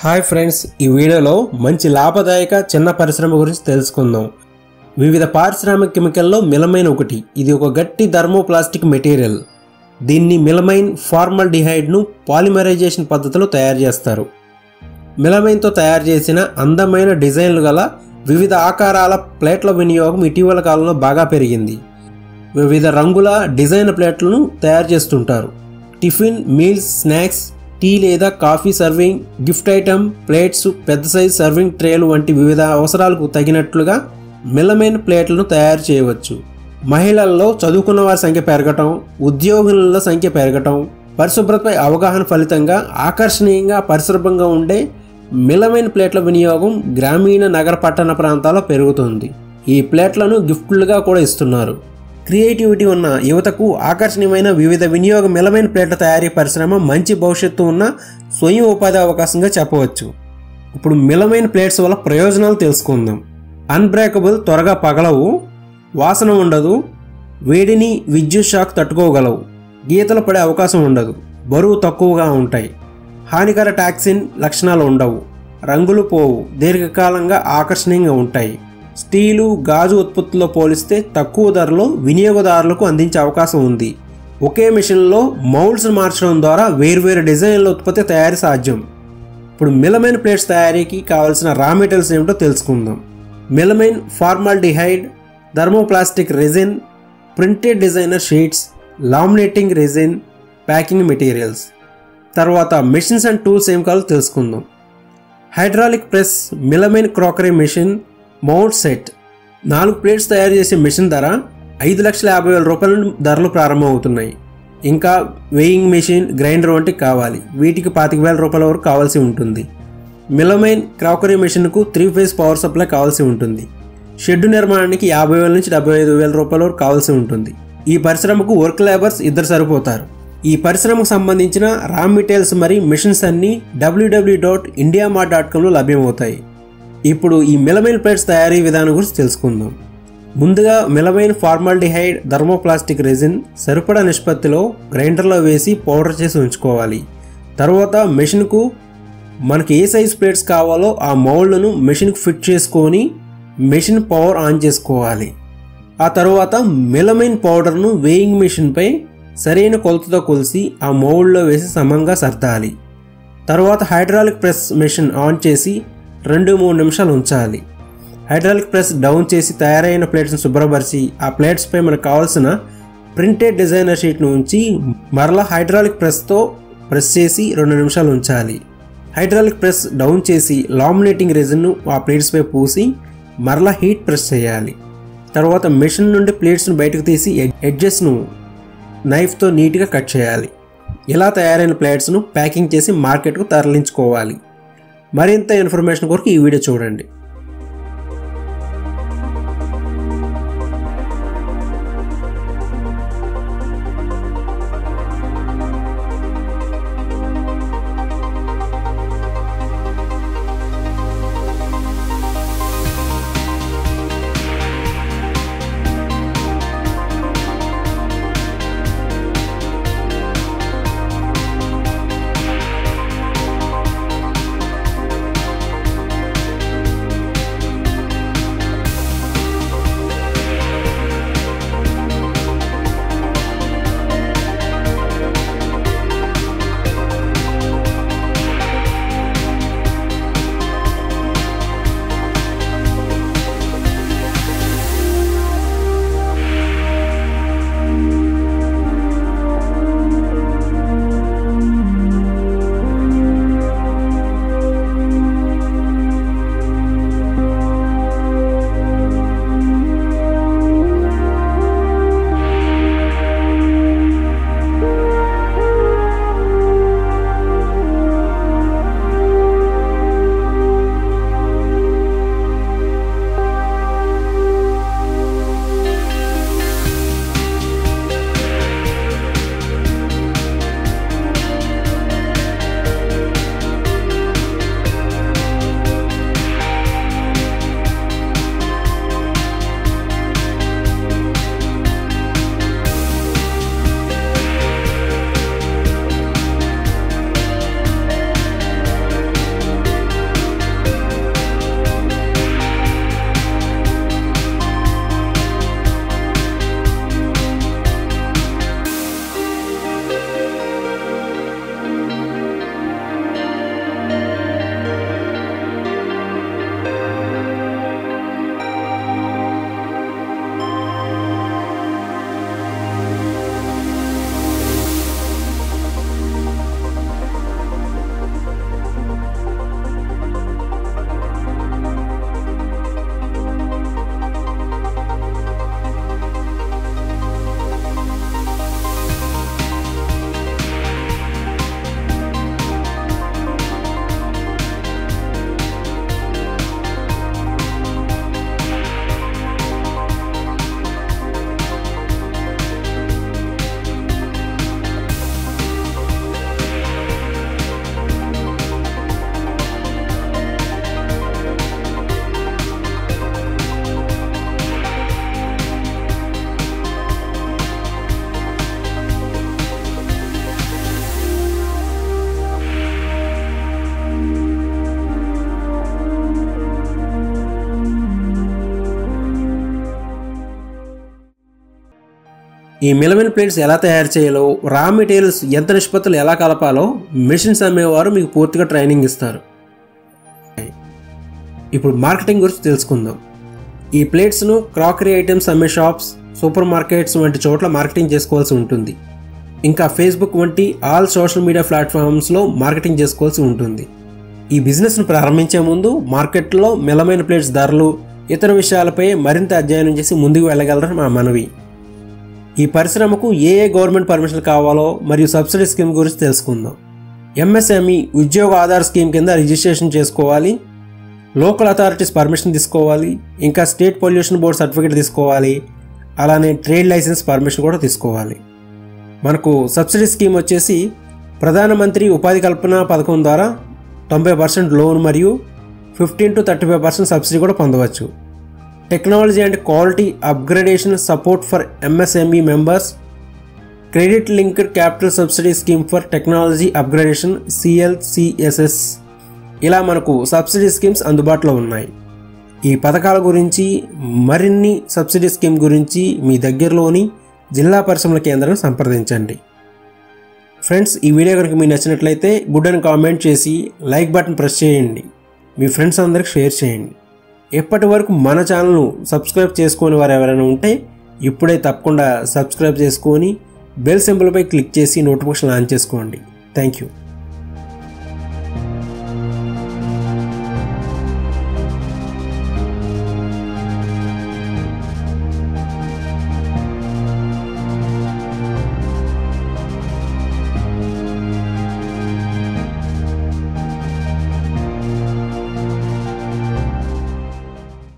Hi friends, ఈ వీడియోలో మంచి లాభదాయక చిన్న పరిశ్రమ గురించి తెలుసుకుందాం. వివిధ పారిశ్రామిక కెమికల్లో మిలమైన్ ఒకటి. ఇది ఒక గట్టి థర్మోప్లాస్టిక్ మెటీరియల్. దీన్ని మిలమైన్ ఫార్మల్డిహైడ్ను పాలిమరైజేషన్ పద్ధతిలో తయారు చేస్తారు. మిలమైన్తో తయారు చేసిన అందమైన డిజైన్లు గల వివిధ ఆకారాల ప్లేట్ల వినియోగం ఇటీవల కాలంలో బాగా పెరిగింది. వివిధ రంగుల డిజైన్ ప్లేట్లను తయారు చేస్తుంటారు. టిఫిన్, మీల్స్, స్నాక్స్, టీ లేదా coffee serving, gift item, plates, పెద్ద సైజ్ సర్వింగ్ ట్రేలు వంటి వివిధ అవసరాలకు తగినట్లుగా మిలమైన్ ప్లేట్లను తయారు చేయవచ్చు. మహిళల్లో చదువుకున్న వారి సంఖ్య పెరగటం, ఉద్యోగుల సంఖ్య పెరగటం, పరిశుభ్రతపై అవగాహన ఫలితంగా ఆకర్షణీయంగా పరిశుభ్రంగా ఉండే మిలమైన్ ప్లేట్ల వినియోగం గ్రామీణ నగర పట్టణ ప్రాంతాల్లో పెరుగుతుంది. ఈ ప్లేట్లను గిఫ్ట్లుగా కూడా ఇస్తున్నారు. క్రియేటివిటీ ఉన్న యువతకు ఆకర్షణీయమైన వివిధ వినియోగ మిలమైన్ ప్లేట్ల తయారీ పరిశ్రమ మంచి భవిష్యత్తు ఉన్న స్వయం ఉపాధి అవకాశంగా చెప్పవచ్చు. ఇప్పుడు మిలమైన్ ప్లేట్స్ వల్ల ప్రయోజనాలు తెలుసుకుందాం. అన్బ్రేకబుల్, త్వరగా పగలవు, వాసన ఉండదు, వేడిని విద్యుత్ షాక్ తట్టుకోగలవు, గీతలు పడే అవకాశం ఉండదు, బరువు తక్కువగా ఉంటాయి, హానికర టాక్సిన్ లక్షణాలు ఉండవు, రంగులు పోవు, దీర్ఘకాలంగా ఆకర్షణీయంగా ఉంటాయి. స్టీలు, గాజు ఉత్పత్తుల్లో పోలిస్తే తక్కువ ధరలో వినియోగదారులకు అందించే అవకాశం ఉంది. ఒకే మిషన్లో మౌల్డ్స్ మార్చడం ద్వారా వేర్వేరు డిజైన్ల ఉత్పత్తి తయారీ సాధ్యం. ఇప్పుడు మిలమైన్ ప్లేట్స్ తయారీకి కావాల్సిన రా మెటీరియల్స్ ఏమిటో తెలుసుకుందాం. Melamine formaldehyde, thermoplastic resin, printed designer sheets, laminating resin, packing materials. తర్వాత మెషిన్స్ అండ్ టూల్స్ ఏం కావాలో తెలుసుకుందాం. Hydraulic press, melamine crockery machine, mould set. 4 plates తయారు చేసే మెషిన్ ధర 5,50,000 రూపాయల ధరలు ప్రారంభమవుతున్నాయి. ఇంకా వెయింగ్ మెషిన్, గ్రైండర్ వంటి కావాలి. వీటికి 25,000 రూపాయల వరకు కావాల్సి ఉంటుంది. మిలమైన్ క్రాకరీ మెషిన్కు 3 ఫేజ్ పవర్ సప్లై కావాల్సి ఉంటుంది. షెడ్ నిర్మాణానికి 50,000 నుంచి 75,000 రూపాయల వరకు కావాల్సి ఉంటుంది. ఈ పరిశ్రమకు వర్క్ లేబర్స్ 2 సరిపోతారు. ఈ పరిశ్రమకు సంబంధించిన రా మెటీరియల్స్ మరియు మెషిన్స్ అన్నీ www.indiamart.comలో లభ్యమవుతాయి. ఇప్పుడు ఈ మిలమైన్ ప్లేట్స్ తయారీ విధానం గురించి తెలుసుకుందాం. ముందుగా మిలమైన్ ఫార్మల్డిహైడ్, థర్మోప్లాస్టిక్ రెజిన్ సరిపడా నిష్పత్తిలో గ్రైండర్లో వేసి పౌడర్ చేసి ఉంచుకోవాలి. తర్వాత మెషిన్కు మనకి ఏ సైజ్ ప్లేట్స్ కావాలో ఆ మౌల్డ్ను మెషిన్కి ఫిట్ చేసుకొని మెషిన్ పవర్ ఆన్ చేసుకోవాలి. ఆ తర్వాత మిలమైన్ పౌడర్ను వేయింగ్ మెషిన్పై సరైన కొలతతో కొలిసి ఆ మౌల్డ్లో వేసి సమంగా సర్దాలి. తర్వాత హైడ్రాలిక్ ప్రెస్ మెషిన్ ఆన్ చేసి 2-3 నిమిషాలు ఉంచాలి. హైడ్రాలిక్ ప్రెస్ డౌన్ చేసి తయారైన ప్లేట్స్ను శుభ్రపరిచి ఆ ప్లేట్స్పై మనకు కావాల్సిన ప్రింటెడ్ డిజైనర్ షీట్ను ఉంచి మరలా హైడ్రాలిక్ ప్రెస్తో ప్రెస్ చేసి 2 నిమిషాలు ఉంచాలి. హైడ్రాలిక్ ప్రెస్ డౌన్ చేసి లామినేటింగ్ రెజిన్ను ఆ ప్లేట్స్పై పూసి మరలా హీట్ ప్రెస్ చేయాలి. తర్వాత మెషిన్ నుండి ప్లేట్స్ను బయటకు తీసి ఎడ్జెస్ను నైఫ్తో నీట్గా కట్ చేయాలి. ఇలా తయారైన ప్లేట్స్ను ప్యాకింగ్ చేసి మార్కెట్కు తరలించుకోవాలి. మరింత ఇన్ఫర్మేషన్ కొరకు ఈ వీడియో చూడండి. ఈ మిలమిన్ ప్లేట్స్ ఎలా తయారు చేయాలో, రా మెటీరియల్స్ ఎంత నిష్పత్తులు ఎలా కలపాలో మెషిన్స్ అమ్మేవారు మీకు పూర్తిగా ట్రైనింగ్ ఇస్తారు. ఇప్పుడు మార్కెటింగ్ గురించి తెలుసుకుందాం. ఈ ప్లేట్స్ను క్రాకరీ ఐటమ్స్ అమ్మే షాప్స్, సూపర్ మార్కెట్స్ వంటి చోట్ల మార్కెటింగ్ చేసుకోవాల్సి ఉంటుంది. ఇంకా ఫేస్బుక్ వంటి ఆల్ సోషల్ మీడియా ప్లాట్ఫామ్స్లో మార్కెటింగ్ చేసుకోవాల్సి ఉంటుంది. ఈ బిజినెస్ను ప్రారంభించే ముందు మార్కెట్లో మిలమైన ప్లేట్స్ ధరలు, ఇతర విషయాలపై మరింత అధ్యయనం చేసి ముందుకు వెళ్ళగలరని మా మనవి. ఈ పరిశ్రమకు ఏ గవర్నమెంట్ పర్మిషన్ కావాలో మరియు సబ్సిడీ స్కీమ్ గురించి తెలుసుకుందాం. ఎంఎస్ఎంఈ ఉద్యోగ ఆధార్ స్కీమ్ కింద రిజిస్ట్రేషన్ చేసుకోవాలి, లోకల్ అథారిటీస్ పర్మిషన్ తీసుకోవాలి, ఇంకా స్టేట్ పొల్యూషన్ బోర్డ్ సర్టిఫికేట్ తీసుకోవాలి, అలానే ట్రేడ్ లైసెన్స్ పర్మిషన్ కూడా తీసుకోవాలి. మనకు సబ్సిడీ స్కీమ్ వచ్చేసి ప్రధానమంత్రి ఉపాధి కల్పన పథకం ద్వారా 90% లోన్ మరియు 15 to 35% సబ్సిడీ కూడా పొందవచ్చు. Technology and quality upgradation support for MSME members, credit linked capital subsidy scheme for technology upgradation CLCSS, ఇలా మనకు సబ్సిడీ స్కీమ్స్ అందుబాటులో ఉన్నాయి. ఈ పథకాల గురించి, మరిన్ని సబ్సిడీ స్కీమ్ గురించి మీ దగ్గరలోని జిల్లా పరిశ్రమల కేంద్రాన్ని సంప్రదించండి. ఫ్రెండ్స్, ఈ వీడియో కనుక మీకు నచ్చినట్లయితే గుడ్ అని కామెంట్ చేసి లైక్ బటన్ ప్రెస్ చేయండి. మీ ఫ్రెండ్స్ అందరికి షేర్ చేయండి. ఎప్పటి వరకు మన ఛానల్ను సబ్స్క్రైబ్ చేసుకొని వారు ఎవరైనా ఉంటే ఇప్పుడే తప్పకుండా సబ్స్క్రైబ్ చేసుకొని బెల్ సింబల్పై క్లిక్ చేసి నోటిఫికేషన్ ఆన్ చేసుకోండి. Thank you.